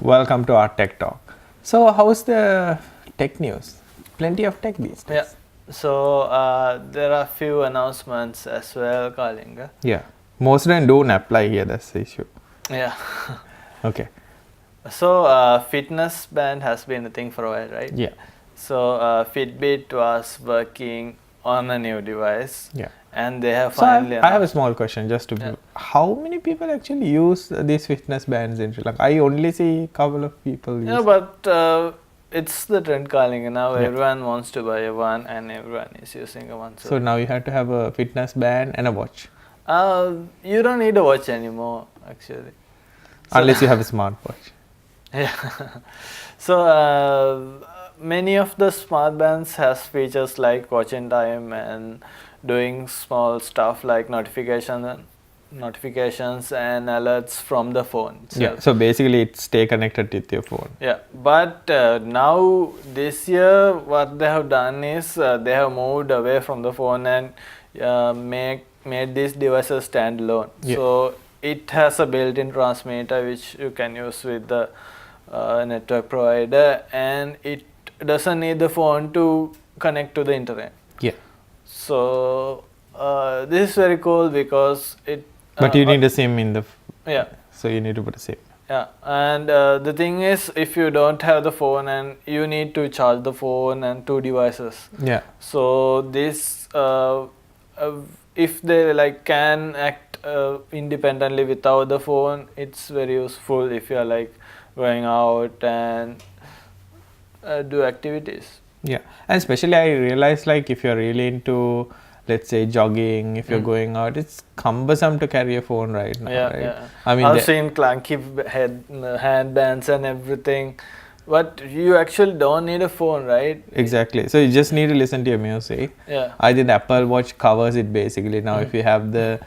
Welcome to our Tech Talk. So, how's the tech news? Plenty of tech these days. Yeah. So there are few announcements as well, Kalinga. Yeah. Most of them don't apply here, that's the issue. Yeah. Okay. So fitness band has been a thing for a while, right? Yeah. So Fitbit was working on a new device. Yeah. And they have So, finally I have a small question just to Yeah. how many people actually use these fitness bands in Sri Lanka? I only see a couple of people use. Yeah, but it's the trend, Kalinga. Now Yeah. everyone wants to buy a one and everyone is using a one. So now you have to have a fitness band and a watch. You don't need a watch anymore, actually. So Unless you have a smartwatch. Yeah. So many of the smart bands has features like watching time and doing small stuff like notifications and alerts from the phone. Yeah. So basically, it stay connected with your phone. Yeah, but now this year what they have done is they have moved away from the phone and made these devices standalone. Yeah. So it has a built-in transmitter which you can use with the network provider, and it doesn't need the phone to connect to the internet. Yeah. So this is very cool because it. But you need a SIM in the. Yeah. So you need to put a SIM. Yeah, and the thing is, if you don't have the phone and you need to charge the phone and two devices. Yeah. So this, if they like can act independently without the phone, it's very useful if you are like going out and do activities. Yeah, and especially I realize like if you're really into, let's say, jogging, if you're going out, it's cumbersome to carry a phone right now, Yeah, right? yeah. I mean, I've seen clunky handbands and everything, but you actually don't need a phone, right? exactly. So you just need to listen to your music. Yeah. I think the Apple Watch covers it basically. Now, if you have the,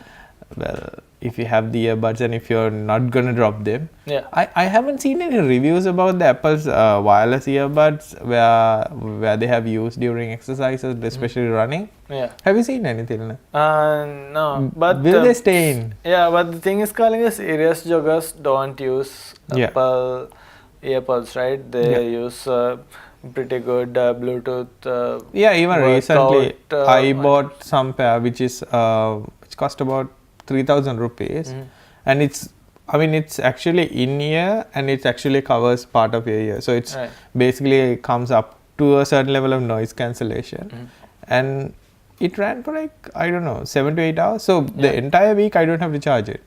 if you have the earbuds and if you're not gonna drop them, Yeah. I haven't seen any reviews about the Apple's wireless earbuds where they have used during exercises, especially running. Yeah. Have you seen anything? No, but Will they stay in? Yeah, but the thing is, calling us serious joggers don't use Yeah. Apple earbuds, right? They use pretty good Bluetooth. Yeah, even recently workout, I bought some pair which cost about 3,000 rupees, and it's actually in ear and it actually covers part of your ear. So it's Right. basically comes up to a certain level of noise cancellation, and it ran for like, I don't know, 7 to 8 hours. So the entire week I don't have to charge it.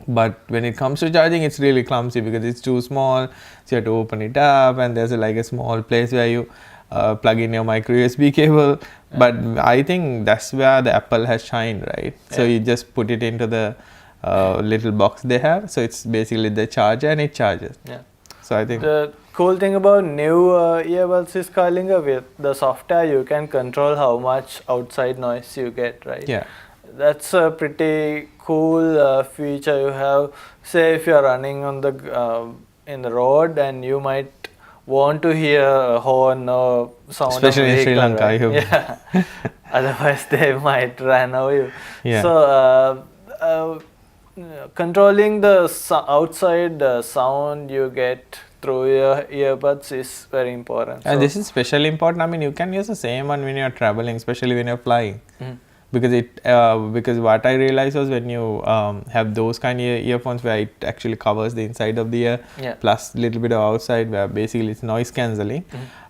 But when it comes to charging, it's really clumsy because it's too small. So you have to open it up, and there's like a small place where you plug in your micro USB cable. But I think that's where the Apple has shined, right? So you just put it into the little box they have. So it's basically the charger and it charges. Yeah. So I think The cool thing about new earbuds is, Kalinga, with the software you can control how much outside noise you get, right? yeah, That's a pretty cool feature you have. Say if you're running on the in the road and you might want to hear a horn or sound especially of in Sri vehicle, Lanka. right? Yeah. Otherwise they might run over you. Yeah. So controlling the outside sound you get through your earbuds is very important. And So- this is especially important. I mean, you can use the same one when you're traveling, especially when you're flying. Because what I realized was when you have those kind of earphones where it actually covers the inside of the ear Yeah. plus a little bit of outside where basically it's noise cancelling,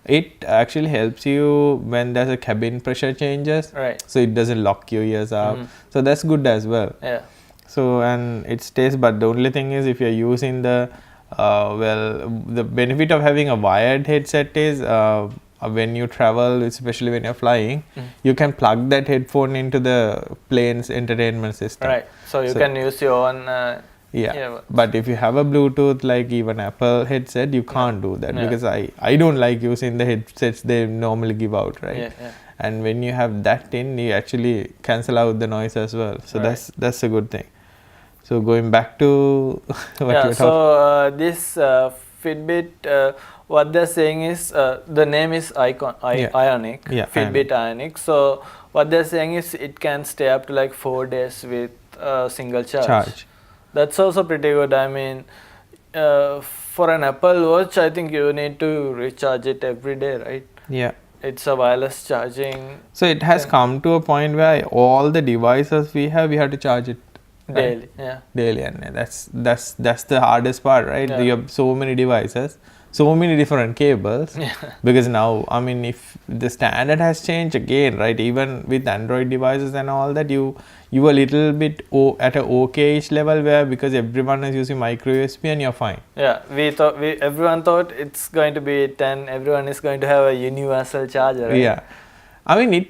it actually helps you when there's a cabin pressure changes, Right. so it doesn't lock your ears up. So that's good as well. Yeah. So and it stays, but the only thing is if you're using the the benefit of having a wired headset is when you travel, especially when you're flying, you can plug that headphone into the plane's entertainment system. Right. So you can use your own. Yeah. earbuds. But if you have a Bluetooth, like even Apple headset, you can't do that because I don't like using the headsets they normally give out, right? Yeah, yeah. And when you have that in, you actually cancel out the noise as well. So Right. that's a good thing. So going back to what Yeah. you're So talking. this Fitbit, what they're saying is the name is Ionic. Yeah, Fitbit Ionic. So what they're saying is it can stay up to like 4 days with single charge. Charge. That's also pretty good. I mean, for an Apple Watch, I think you need to recharge it every day, right? Yeah. It's a wireless charging So it has come to a point where all the devices we have to charge it daily. Yeah. daily, and that's the hardest part, right? Yeah. You have so many devices, so many different cables. Yeah. Because now, I mean, if the standard has changed again, right? Even with Android devices and all that, you a little bit at a okay-ish level, where because everyone is using micro USB and you're fine. Yeah, everyone thought it's going to be 10. Everyone is going to have a universal charger. Right? Yeah, I mean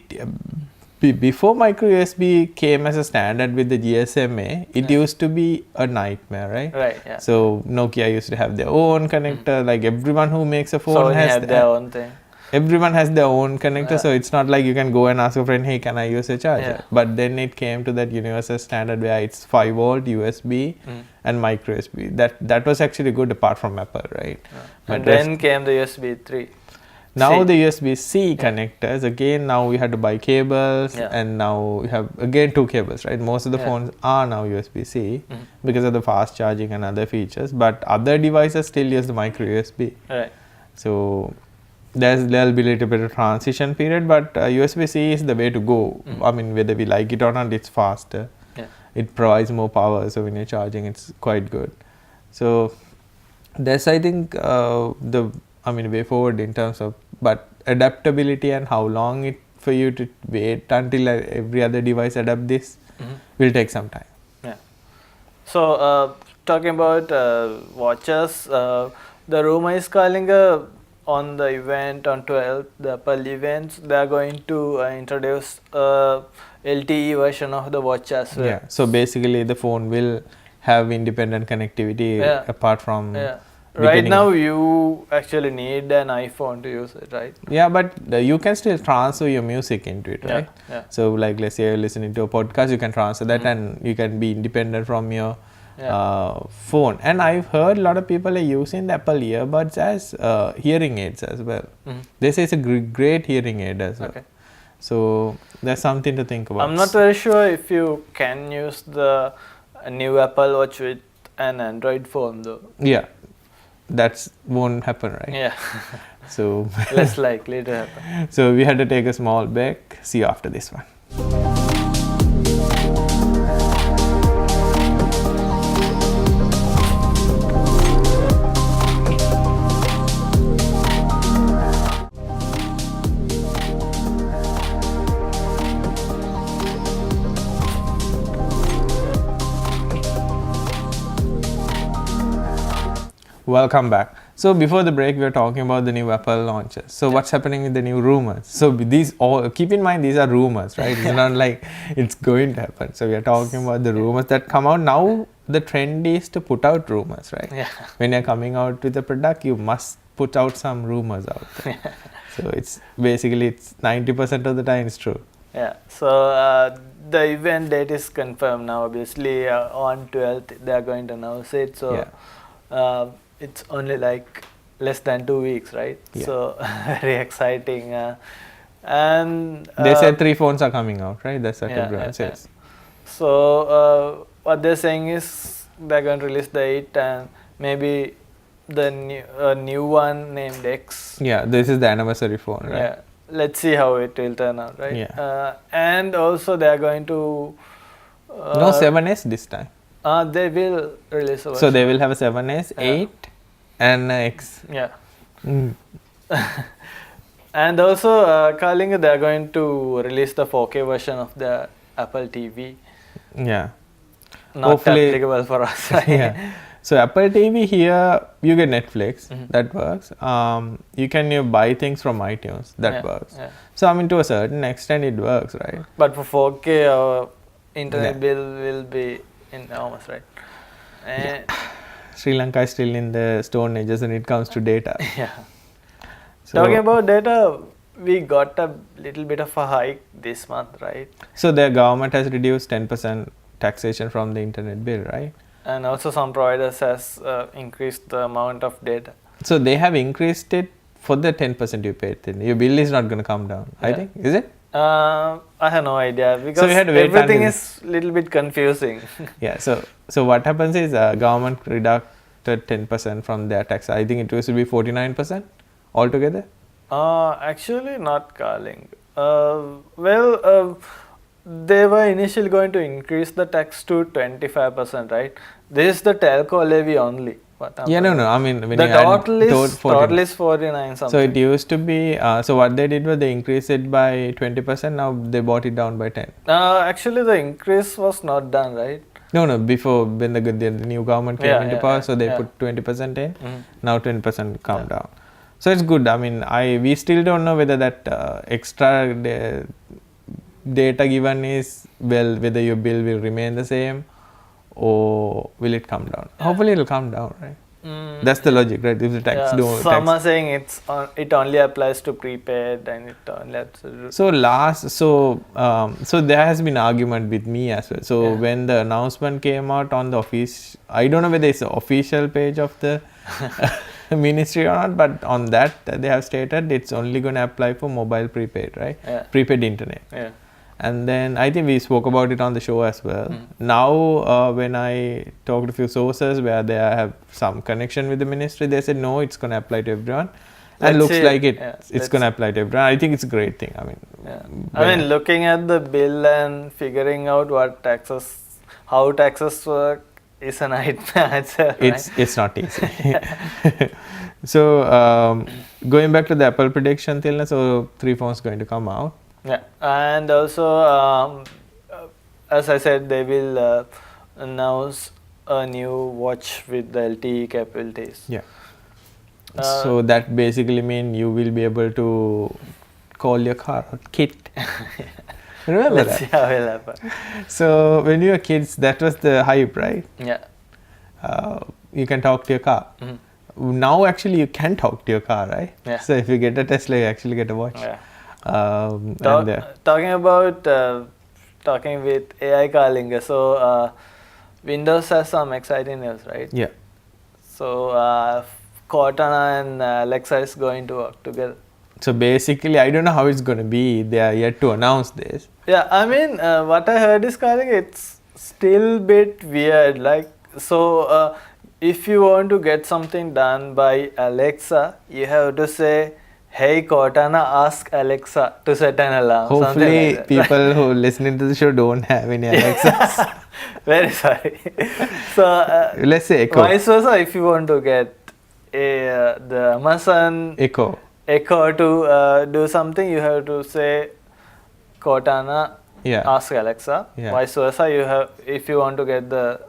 before micro USB came as a standard with the GSMA, it used to be a nightmare, right? Right. Yeah. So Nokia used to have their own connector. Like everyone who makes a phone Sony has had their own thing. Everyone has their own connector, so it's not like you can go and ask a friend, hey, can I use a charger? Yeah. But then it came to that universal standard where it's 5 volt USB and micro USB. That was actually good apart from Apple, right? But And then came the USB 3. now C. the USB-C connectors, again, now we had to buy cables, and now we have again 2 cables, right? Most of the phones are now USB-C because of the fast charging and other features, but other devices still use the micro USB. Right. So there'll be a little bit of transition period, but USB-C is the way to go. I mean, whether we like it or not, it's faster. Yeah. It provides more power, so when you're charging, it's quite good. So that's, I think, the way forward in terms of, but adaptability and how long it for you to wait until every other device adapt this will take some time. Yeah. So talking about watches, the rumor is calling on the event on 12th, the Apple events, they are going to introduce LTE version of the watch as well. Yeah. So basically, the phone will have independent connectivity apart from. Yeah. Right now, you actually need an iPhone to use it, right? Yeah, but you can still transfer your music into it, right? Yeah. So, like, let's say you're listening to a podcast, you can transfer that, and you can be independent from your phone. And I've heard a lot of people are using the Apple earbuds as hearing aids as well. They say it's a great hearing aid as well. Okay. So that's something to think about. I'm not very sure if you can use the new Apple Watch with an Android phone though. Yeah, that won't happen, right? Yeah. So less likely to happen. So we had to take a small break. See you after this one. Welcome back. So before the break, we were talking about the new Apple launches. So what's happening with the new rumors? So these all, keep in mind, these are rumors, right? It's not like it's going to happen. So we are talking about the rumors that come out. Now the trend is to put out rumors, right? Yeah. When you're coming out with a product, you must put out some rumors out there. So it's basically, it's 90% of the time it's true. Yeah. So the event date is confirmed now. Obviously, on 12th they are going to announce it. So it's only like less than 2 weeks, right? Yeah. So very exciting. And they said 3 phones are coming out, right? That's what everyone says. So what they're saying is they're going to release the 8 and maybe the new one named X. Yeah, this is the anniversary phone, right? Yeah. Let's see how it will turn out, right? Yeah. And also they are going to no 7S this time. They will release a version. So they will have a 7S, 8 and X. Yeah. And also Kalinga, they are going to release the 4K version of the Apple TV. Yeah. Not hopefully, applicable for us. Right? Yeah. So Apple TV here, you get Netflix, that works. You can buy things from iTunes, that works. Yeah. So I mean, to a certain extent, it works, right? But for 4K, our internet bill will be enormous, right? And Sri Lanka is still in the stone ages when it comes to data. Yeah. So, talking about data, we got a little bit of a hike this month, right? So the government has reduced 10% taxation from the internet bill, right? And also some providers has increased the amount of data. So they have increased it for the 10% you paid. Then your bill is not going to come down, I think. Is it? I have no idea because So we had to wait everything is a little bit confusing. Yeah. So what happens is government deducted 10% from their tax. I think it used to be 49% altogether. Actually, not Carling. They were initially going to increase the tax to 25%, right? This is the telco levy only. Yeah, no. I mean, when the you add total is 49 something. So it used to be. So what they did was they increased it by 20%. Now they brought it down by 10. Actually, the increase was not done, right? No. Before when the new government came into power, so they put 20% in. Now 20% come down. So it's good. I mean, we still don't know whether that extra data given is whether your bill will remain the same or will it come down. Hopefully it will come down, right? That's the logic, right? If the tax some are saying it only applies to prepaid and it only applies to so there has been argument with me as well. So when the announcement came out on the office, I don't know whether it's the official page of the ministry or not, but on that they have stated it's only going to apply for mobile prepaid, right? Prepaid internet. And then I think we spoke about it on the show as well. Now when I talked to a few sources where they have some connection with the ministry, they said no, it's going to apply to everyone. And looks like it's going to apply to everyone. I think it's a great thing. I mean, looking at the bill and figuring out how taxes work is a nightmare itself, right? It's not easy. So going back to the Apple prediction, Tilna, so 3 phones going to come out. Yeah, and also as I said, they will announce a new watch with the LTE capabilities. Yeah. So that basically means you will be able to call your car kit. Remember Let's see how it will happen. So when you were kids, that was the hype, right? Yeah. You can talk to your car. Now actually you can talk to your car, right? Yeah. So if you get a Tesla, you actually get a watch. Yeah. Talking with AI Kalinga, so Windows has some exciting news, right? Yeah. So Cortana and Alexa is going to work together. So basically, I don't know how it's going to be. They are yet to announce this. Yeah, I mean, what I heard is it's still a bit weird. Like, so if you want to get something done by Alexa, you have to say, "Hey Cortana, ask Alexa to set an alarm." Hopefully, like people who are listening to the show don't have any Alexas. Very sorry. So let's say Echo. Vice versa, if you want to get the Amazon Echo to do something, you have to say Cortana, ask Alexa. Vice versa, if you want to get the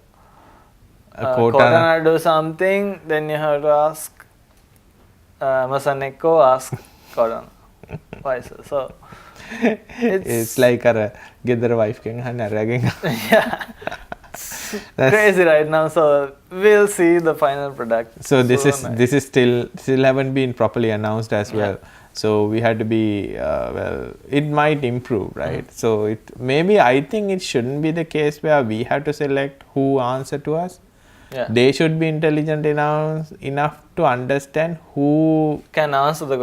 Cortana to do something, then you have to ask Amazon Echo, ask Cortana. Vice versa. So it's like a get the wife king and yeah. Crazy right now, so we'll see the final product. So this is still haven't been properly announced as well. So we had to be it might improve, right? So I think it shouldn't be the case where we have to select who answer to us. They should be intelligent enough to understand who can answer the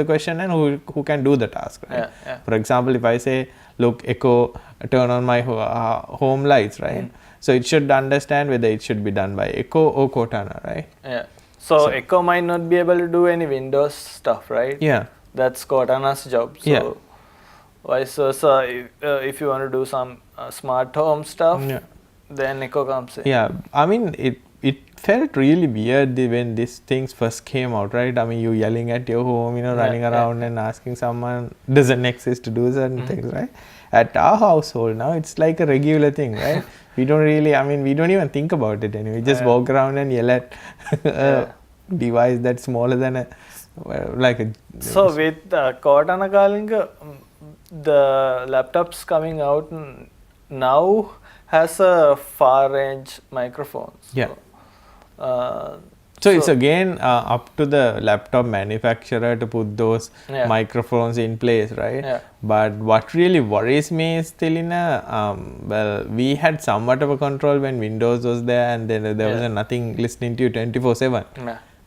question, and who can do the task, right? For example, if I say, look, Echo, turn on my home lights, right? So it should understand whether it should be done by Echo or Cortana, right? Yeah. So Echo might not be able to do any Windows stuff, right? Yeah. That's Cortana's job. So vice versa, if you want to do some smart home stuff, then Echo comes in. Yeah. I mean, it felt really weird when these things first came out, right? I mean, you yelling at your home, running around and asking someone, does an access to do certain things, right? At our household now, it's like a regular thing, right? We don't even think about it anyway. We just walk around and yell at a device that's smaller than So with Cortana Kalinga, the laptops coming out now has a far range microphone. So it's again up to the laptop manufacturer to put those microphones in place, right? But what really worries me is still we had somewhat of a control when Windows was there, and then there was nothing listening to you 24/7.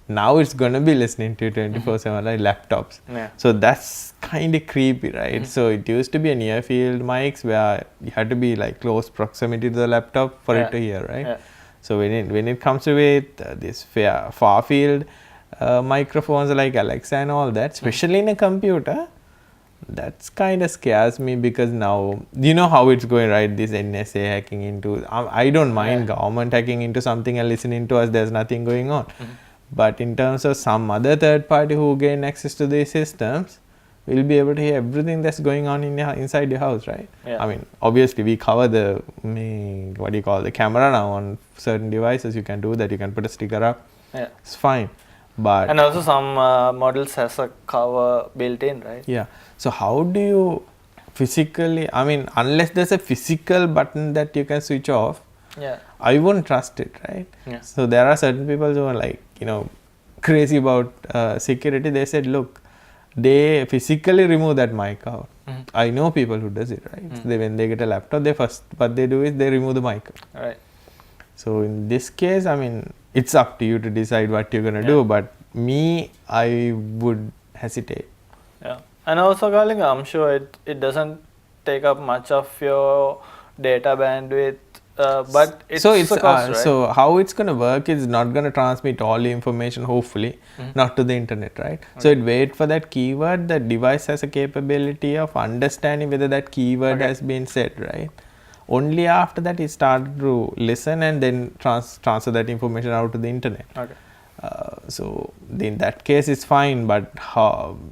Now it's gonna be listening to you 24/7, like laptops. So that's kind of creepy, right? So it used to be a near field mics where you had to be like close proximity to the laptop for it to hear, right? So when it comes to it, this far field microphones like Alexa and all that, especially in a computer, that's kind of scares me, because now you know how it's going, right? This NSA hacking into, I don't mind government hacking into something and listening to us, there's nothing going on. But in terms of some other third party who gain access to these systems, will be able to hear everything that's going on inside your house, right? Yeah. I mean, obviously we cover the the camera now on certain devices. You can do that. You can put a sticker up. Yeah. It's fine. But And also some models has a cover built in, right? yeah. So how do you physically? I mean, unless there's a physical button that you can switch off, Yeah. I won't trust it, right? Yeah. So there are certain people who are like, crazy about security. They said, look, they physically remove that mic out. I know people who does it, right? When they get a laptop, what they do is they remove the mic. Right. So in this case, I mean, it's up to you to decide what you're gonna do. But me, I would hesitate. Yeah. And also, Kalinga, I'm sure it doesn't take up much of your data bandwidth, but it's a cost, right? So how it's gonna work is not gonna transmit all the information, hopefully, not to the internet, right? So it wait for that keyword. The device has a capability of understanding whether that keyword has been said, right? Only after that it started to listen and then transfer that information out to the internet. Okay. So in that case it's fine, but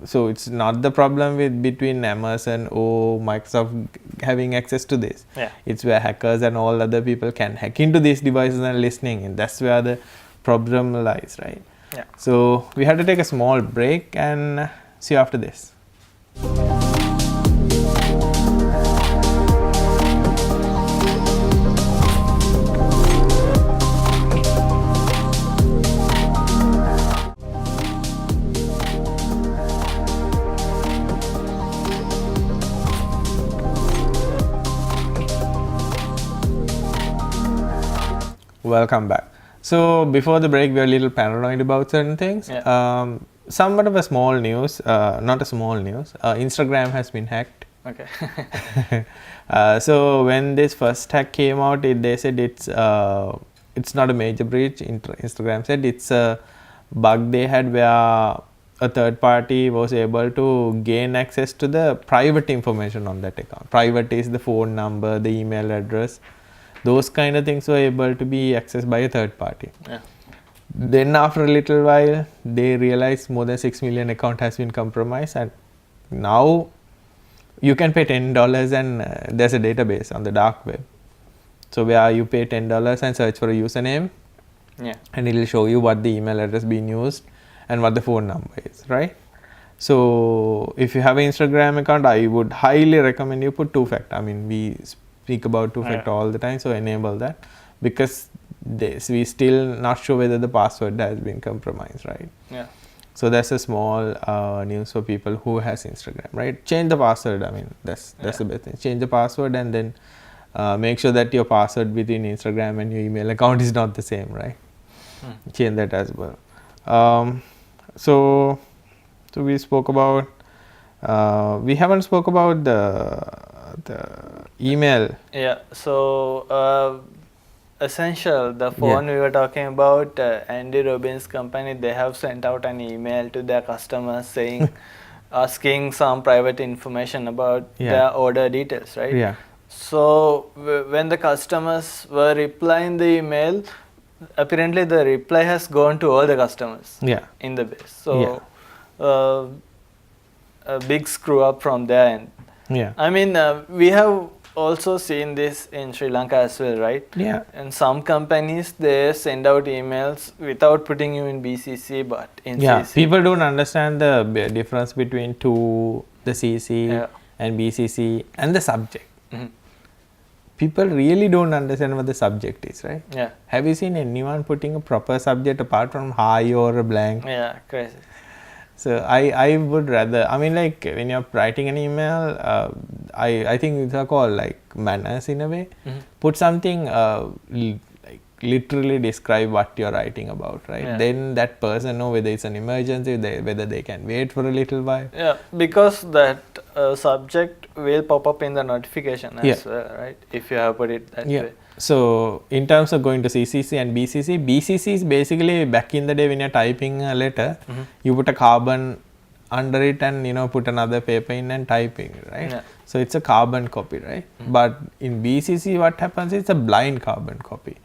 so it's not the problem between Amazon or Microsoft having access to this. Yeah. It's where hackers and all other people can hack into these devices and listening, and that's where the problem lies, right? Yeah. So we have to take a small break and see you after this. Welcome back. So before the break, we were a little paranoid about certain things. Yeah. Somewhat of a small news, not a small news. Instagram has been hacked. Okay. So when this first hack came out, they said it's not a major breach. Instagram said it's a bug they had where a third party was able to gain access to the private information on that account. Private is the phone number, the email address. Those kind of things were able to be accessed by a third party. Yeah. Then after a little while, they realized more than 6 million account has been compromised, and now you can pay $10 and there's a database on the dark web. So where you pay $10 and search for a username, Yeah. and it will show you what the email address being used and what the phone number is, right? So if you have an Instagram account, I would highly recommend you put two-factor. I mean, we speak about two-factor all the time, so enable that, because we still not sure whether the password has been compromised, right? Yeah. So that's a small news for people who has Instagram, right? Change the password. I mean, that's the best thing. Change the password and then make sure that your password between Instagram and your email account is not the same, right? Change that as well. So we spoke about. We haven't spoke about the email. Yeah. So Essential, the phone we were talking about, Andy Robbins' company, they have sent out an email to their customers saying, asking some private information about their order details, right? Yeah. So when the customers were replying the email, apparently the reply has gone to all the customers in the base. So a big screw up from their end. Yeah. I mean, we have also seen this in Sri Lanka as well, right? Yeah. And some companies, they send out emails without putting you in BCC but in CC. People don't understand the difference between the CC and BCC and the subject. People really don't understand what the subject is, right? Yeah. Have you seen anyone putting a proper subject apart from hi or a blank? Yeah, crazy. So I would rather, I mean, like when you're writing an email, I think it's called like manners in a way. Put something like literally describe what you're writing about, right? Yeah. Then that person know whether it's an emergency, whether they can wait for a little while. Yeah, because that subject will pop up in the notification as well, right? If you have put it that way. So in terms of going to CCC and BCC is basically back in the day when you're typing a letter, you put a carbon under it and put another paper in and typing, right? Yeah. So it's a carbon copy, right? But in BCC what happens is it's a blind carbon copy.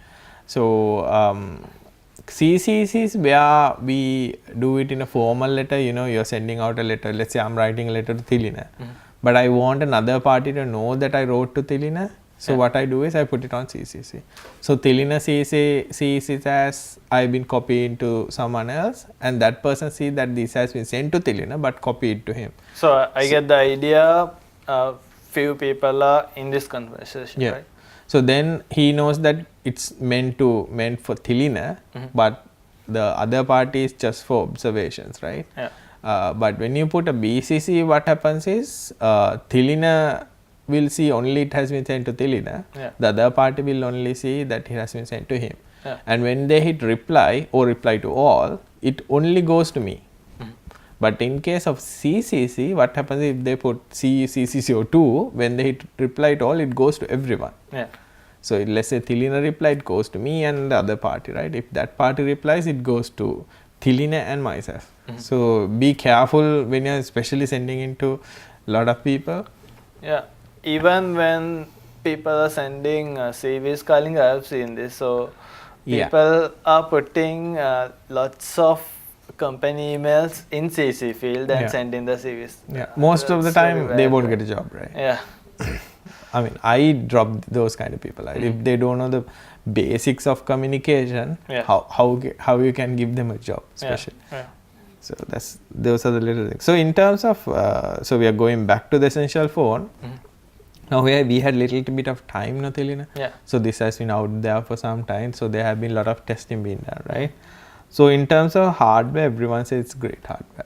So CCC is where we do it in a formal letter. You're sending out a letter. Let's say I'm writing a letter to Thilina, but I want another party to know that I wrote to Thilina. So what I do is I put it on CCC. So Thilina sees it as I've been copied to someone else, and that person sees that this has been sent to Thilina but copied to him. So I get the idea. Few people are in this conversation, right? So then he knows that it's meant for Thilina, but the other party is just for observations, right? But when you put a BCC, what happens is Thilina will see only it has been sent to Thilina. The other party will only see that it has been sent to him. And when they hit reply or reply to all, it only goes to me. But in case of CCC, what happens if they put CCC02, when they hit reply to all, it goes to everyone. So let's say Thilina replied, it goes to me and the other party, right? If that party replies, it goes to Thilina and myself. So be careful when you're especially sending it to a lot of people. Even when people are sending CVs calling, I have seen this. So people are putting lots of company emails in CC field and sending the CVs. Most of the time they won't get a job, right? I mean, I drop those kind of people. Right? If they don't know the basics of communication, how you can give them a job, especially. So those are the little things. So in terms of so we are going back to the essential phone. Now we had little bit of time, no, Thilina? So this has been out there for some time. So there have been a lot of testing being done, right? So in terms of hardware, everyone says it's great hardware.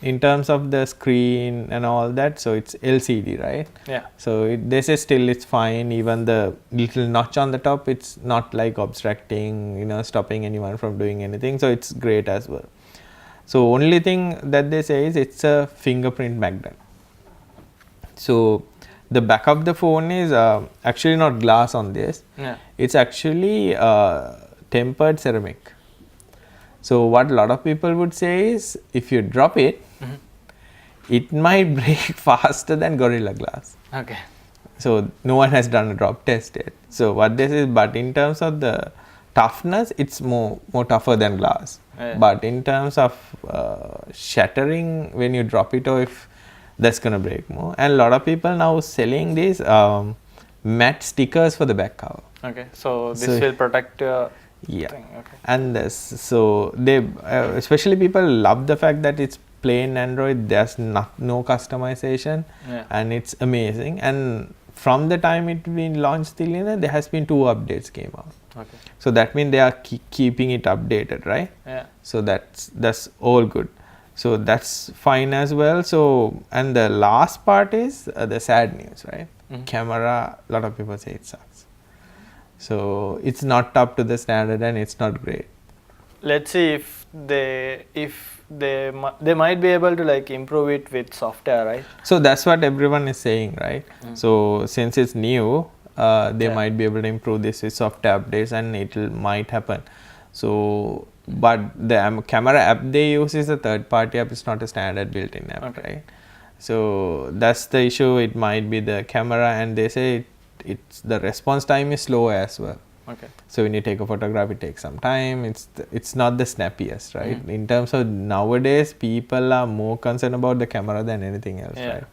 In terms of the screen and all that, so it's LCD, right? So they say still it's fine. Even the little notch on the top, it's not like obstructing, stopping anyone from doing anything. So it's great as well. So only thing that they say is it's a fingerprint magnet. So the back of the phone is actually not glass on this. It's actually tempered ceramic. So what a lot of people would say is if you drop it, it might break faster than Gorilla Glass. So no one has done a drop test yet. So what this is, but in terms of the toughness, it's more tougher than glass. But in terms of shattering when you drop it, or if that's gonna break more. And a lot of people now selling these matte stickers for the back cover. So this will protect your thing. And so they especially people love the fact that it's plain Android. There's no customization, and it's amazing. And from the time it been launched Thilina, there has been 2 updates came out. So that means they are keeping it updated, right? So that's all good. So that's fine as well. So and the last part is the sad news, right? Camera, a lot of people say it sucks. So it's not up to the standard and it's not great. Let's see if they might be able to like improve it with software, right? So that's what everyone is saying, right? So since it's new, they might be able to improve this with software updates, and it might happen. So but the camera app they use is a third-party app. It's not a standard built-in app, right? So that's the issue. It might be the camera, and they say it's the response time is slow as well. So when you take a photograph, it takes some time. It's not the snappiest, right? In terms of nowadays, people are more concerned about the camera than anything else, right?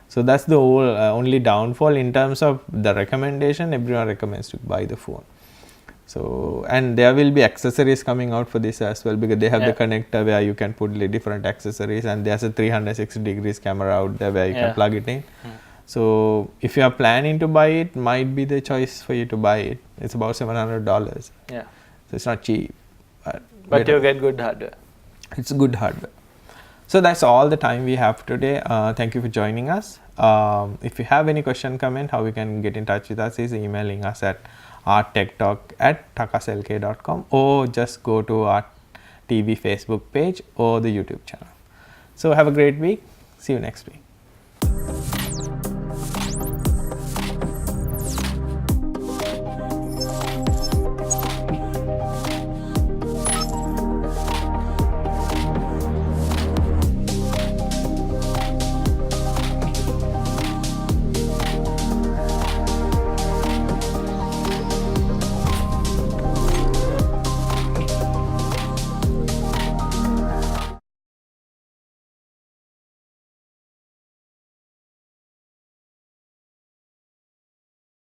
So that's the whole only downfall. In terms of the recommendation, everyone recommends to buy the phone. So and there will be accessories coming out for this as well, because they have the connector where you can put different accessories, and there's a 360 degrees camera out there where you can plug it in. So if you are planning to buy it, might be the choice for you to buy it. It's about $700. So it's not cheap, but you get good hardware. It's good hardware. So that's all the time we have today. Thank you for joining us. If you have any question, comment, how you can get in touch with us is emailing us at arttechtalk@takaslk.com, or just go to our TV Facebook page or the YouTube channel. So have a great week. See you next week.